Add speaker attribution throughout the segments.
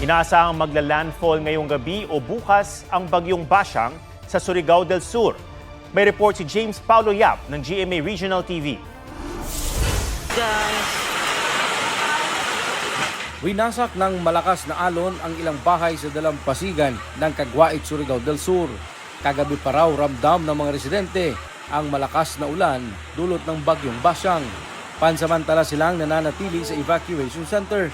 Speaker 1: Inaasahang magla-landfall ngayong gabi o bukas ang bagyong Basyang sa Surigao del Sur. May report si James Paulo Yap ng GMA Regional TV.
Speaker 2: Winasak ng malakas na alon ang ilang bahay sa dalampasigan ng Caguait, Surigao del Sur. Kagabi pa raw ramdam ng mga residente ang malakas na ulan dulot ng bagyong Basyang. Pansamantala silang nananatili sa evacuation center.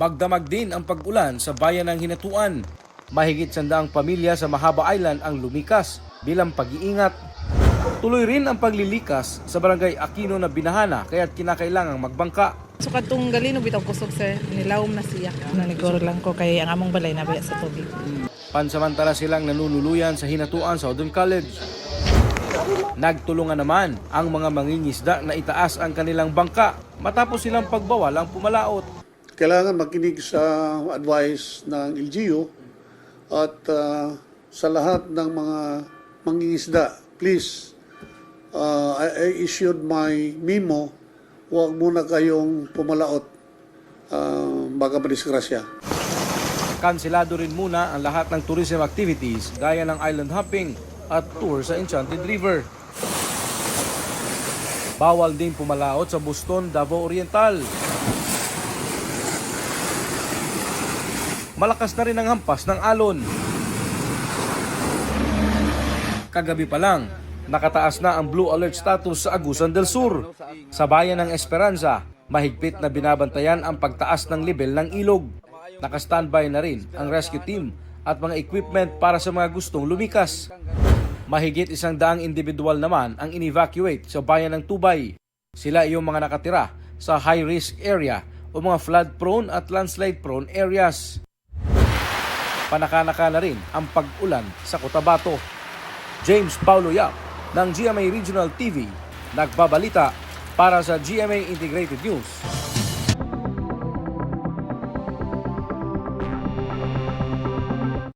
Speaker 2: Magdamag din ang pag-ulan sa bayan ng Hinatuan. Mahigit 100 pamilya sa Mahaba Island ang lumikas bilang pag-iingat. Tuloy rin ang paglilikas sa barangay Aquino na binahana kaya't kinakailangang magbangka.
Speaker 3: So katong galino bitaw kusog sir, nilawom na siya. Naniguro lang ko kay ang among balay na biya sa tubig.
Speaker 2: Pansamantala silang nanunuluyan sa Hinatuan Southern College. Nagtulungan naman ang mga mangingisda na itaas ang kanilang bangka matapos silang pagbawal ang pumalaot.
Speaker 4: Kailangan makinig sa advice ng LGU at sa lahat ng mga mangingisda, please, I issued my memo, huwag muna kayong pumalaot, baka madisgrasya.
Speaker 2: Kanselado rin muna ang lahat ng tourism activities gaya ng island hopping at tour sa Enchanted River. Bawal din pumalaot sa Buston, Davao Oriental. Malakas na rin ang hampas ng alon. Kagabi pa lang, nakataas na ang blue alert status sa Agusan del Sur. Sa bayan ng Esperanza, mahigpit na binabantayan ang pagtaas ng level ng ilog. Naka-standby na rin ang rescue team at mga equipment para sa mga gustong lumikas. Mahigit 100 individual naman ang in-evacuate sa bayan ng Tubay. Sila yung mga nakatira sa high-risk area o mga flood-prone at landslide-prone areas. Panakanaka na rin ang pag-ulan sa Cotabato. James Paulo Yap ng GMA Regional TV, nagbabalita para sa GMA Integrated News.